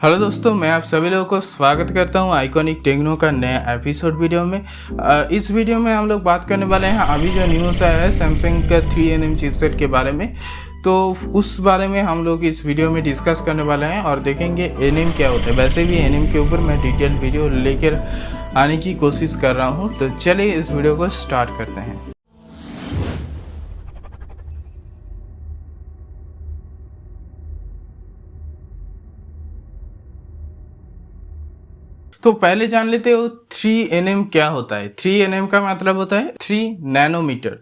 Hello दोस्तों, मैं आप सभी लोगों को स्वागत करता हूं आइकॉनिक टेक्नो का नया एपिसोड वीडियो में। इस वीडियो में हम लोग बात करने वाले हैं अभी जो न्यूज़ आया है सैमसंग का 3nm चिपसेट के बारे में। तो उस बारे में हम लोग इस वीडियो में डिस्कस करने वाले हैं और देखेंगे एनएम क्या होता है। वैसे भी एनएम के ऊपर मैं डिटेल वीडियो लेकर आने की कोशिश कर रहा हूँ। तो चलिए इस वीडियो को स्टार्ट करते हैं। तो पहले जान लेते हो 3nm क्या होता है। 3nm का मतलब होता है 3 नैनोमीटर।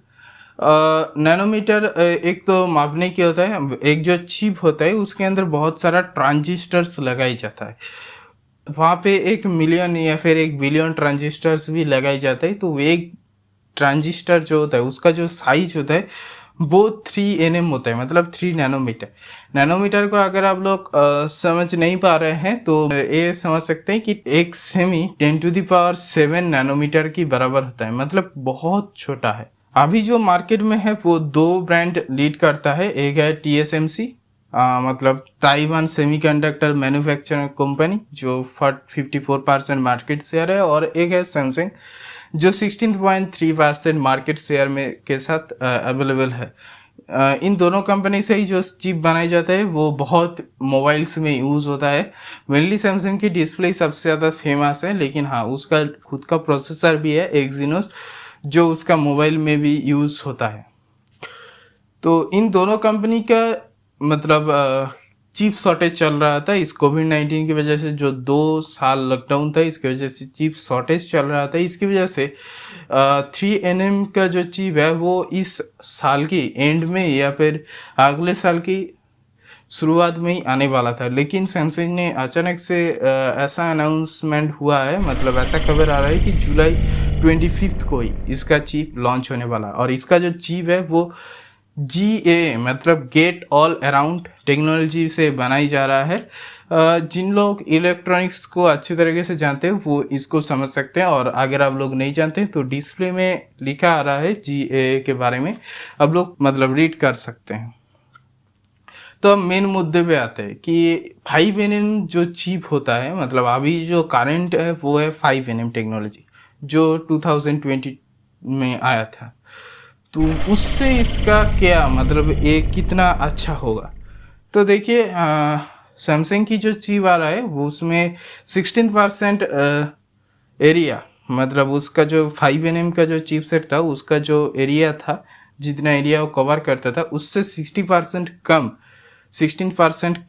नैनोमीटर एक तो मापने की होता है। एक जो चिप होता है उसके अंदर बहुत सारा ट्रांजिस्टर्स लगाई जाता है। वहाँ पे 1 मिलियन या फिर 1 बिलियन ट्रांजिस्टर्स भी लगाए जाते हैं। तो एक ट्रांजिस्टर जो होता है उसका जो साइज होता है वो 3nm होता है, मतलब 3 नैनोमीटर। नैनोमीटर को अगर आप लोग समझ नहीं पा रहे हैं तो ये समझ सकते हैं कि एक सेमी 10⁻⁷ नैनोमीटर की बराबर होता है, मतलब बहुत छोटा है। अभी जो मार्केट में है वो 2 ब्रांड लीड करता है। एक है TSMC, मतलब ताइवान सेमीकंडक्टर मैन्युफैक्चरिंग कंपनी जो 54% मार्केट शेयर है, और एक है सैमसंग जो 16.3% मार्केट शेयर में के साथ अवेलेबल है। इन दोनों कंपनी से ही जो चिप बनाई जाता है वो बहुत मोबाइल्स में यूज़ होता है। मेनली सैमसंग की डिस्प्ले सबसे ज़्यादा फेमस है, लेकिन हाँ उसका खुद का प्रोसेसर भी है एक्जीनोस जो उसका मोबाइल में भी यूज़ होता है। तो इन दोनों कंपनी का मतलब चिप शॉर्टेज चल रहा था इस कोविड-19 की वजह से। जो 2 साल लॉकडाउन था इसकी वजह से चिप शॉर्टेज चल रहा था। इसकी वजह से 3nm का जो चिप है वो इस साल की एंड में या फिर अगले साल की शुरुआत में ही आने वाला था, लेकिन सैमसंग ने अचानक से ऐसा अनाउंसमेंट हुआ है, मतलब ऐसा खबर आ रहा है कि जुलाई 25 को ही इसका चिप लॉन्च होने वाला। और इसका जो चिप है वो GA मतलब गेट ऑल अराउंड टेक्नोलॉजी से बनाई जा रहा है। जिन लोग इलेक्ट्रॉनिक्स को अच्छी तरीके से जानते हैं वो इसको समझ सकते हैं, और अगर आप लोग नहीं जानते तो डिस्प्ले में लिखा आ रहा है GA के बारे में, आप लोग मतलब रीड कर सकते हैं। तो अब मेन मुद्दे पे आते हैं कि 5nm जो चिप होता है, मतलब अभी जो करंट है वो है 5nm टेक्नोलॉजी जो 2020 में आया था। तो उससे इसका क्या मतलब ये कितना अच्छा होगा। तो देखिए सैमसंग की जो चिप आ रहा है वो उसमें 16% एरिया, मतलब उसका जो 5nm का जो चिपसेट था उसका जो एरिया था, जितना एरिया वो कवर करता था उससे 16%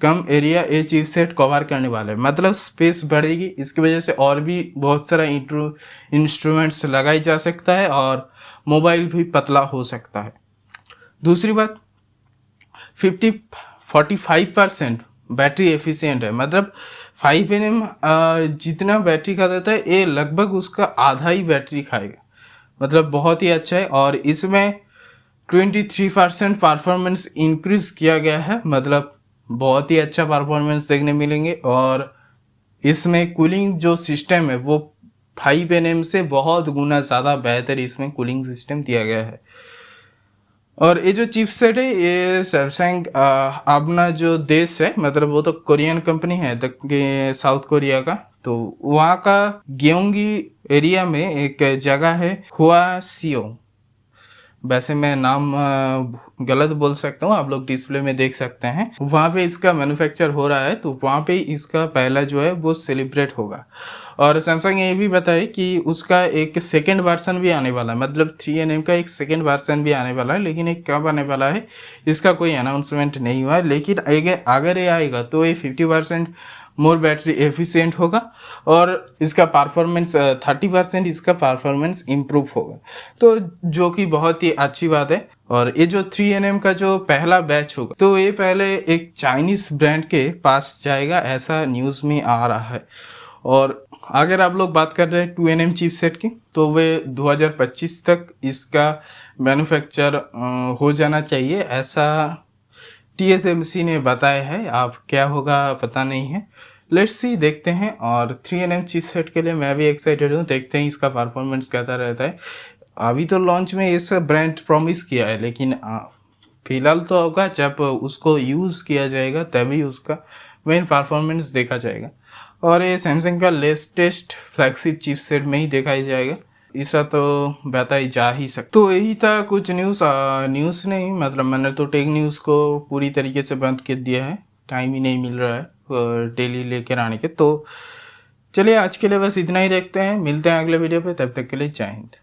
कम एरिया ये चिपसेट कवर करने वाला है। मतलब स्पेस बढ़ेगी, इसकी वजह से और भी बहुत सारा इंस्ट्रूमेंट्स लगाई जा सकता है और मोबाइल भी पतला हो सकता है। दूसरी बात 45% बैटरी एफिशिएंट है, मतलब 5nm जितना बैटरी खाता था ये लगभग उसका आधा ही बैटरी खाएगा, मतलब बहुत ही अच्छा है। और इसमें 23% परफॉर्मेंस इंक्रीज किया गया है, मतलब बहुत ही अच्छा परफॉर्मेंस देखने मिलेंगे। और इसमें कूलिंग जो सिस्टम है वो 5nm से बहुत गुना ज़्यादा बेहतर इसमें कूलिंग सिस्टम दिया गया है। और ये जो चिपसेट है ये सैमसंग अपना जो देश है, मतलब वो तो कोरियन कंपनी है साउथ कोरिया का, तो वहाँ का गयोंगी एरिया में एक जगह है हुआसियो। वैसे मैं नाम गलत बोल सकता हूँ, आप लोग डिस्प्ले में देख सकते हैं। वहाँ पे इसका मैन्युफैक्चर हो रहा है, तो वहाँ पे इसका पहला जो है वो सेलिब्रेट होगा। और सैमसंग ये भी बताए कि उसका एक सेकेंड वर्सन भी आने वाला है, मतलब 3nm का एक सेकेंड वर्सन भी आने वाला है, लेकिन एक कब आने वाला है इसका कोई अनाउंसमेंट नहीं हुआ है। लेकिन अगर ये आएगा तो ये 50% मोर बैटरी एफिशिएंट होगा और इसका परफॉर्मेंस 30% इसका परफॉर्मेंस इम्प्रूव होगा, तो जो कि बहुत ही अच्छी बात है। और ये जो 3nm का जो पहला बैच होगा तो ये पहले एक चाइनीज ब्रांड के पास जाएगा, ऐसा न्यूज़ में आ रहा है। और अगर आप लोग बात कर रहे हैं 2nm चिपसेट की तो वे 2025 तक इसका मैन्युफैक्चर हो जाना चाहिए, ऐसा TSMC ने बताया है। अब क्या होगा पता नहीं है, लेट्स सी, देखते हैं। और 3nm चिपसेट के लिए मैं भी एक्साइटेड हूँ, देखते हैं इसका परफॉर्मेंस कैसा रहता है। अभी तो लॉन्च में इसका ब्रांड प्रॉमिस किया है, लेकिन फिलहाल तो होगा जब उसको यूज़ किया जाएगा तभी उसका मेन परफॉर्मेंस देखा जाएगा। और ये सैमसंग का लेटेस्ट फ्लैगशिप चिपसेट में ही देखा ही जाएगा, ऐसा तो बताई जा ही सकता। तो यही था कुछ न्यूज़ नहीं, मतलब मैंने तो टेक न्यूज़ को पूरी तरीके से बंद कर दिया है, टाइम ही नहीं मिल रहा है डेली लेकर आने के। तो चलिए आज के लिए बस इतना ही रखते हैं, मिलते हैं अगले वीडियो पे, तब तक के लिए जय हिंद।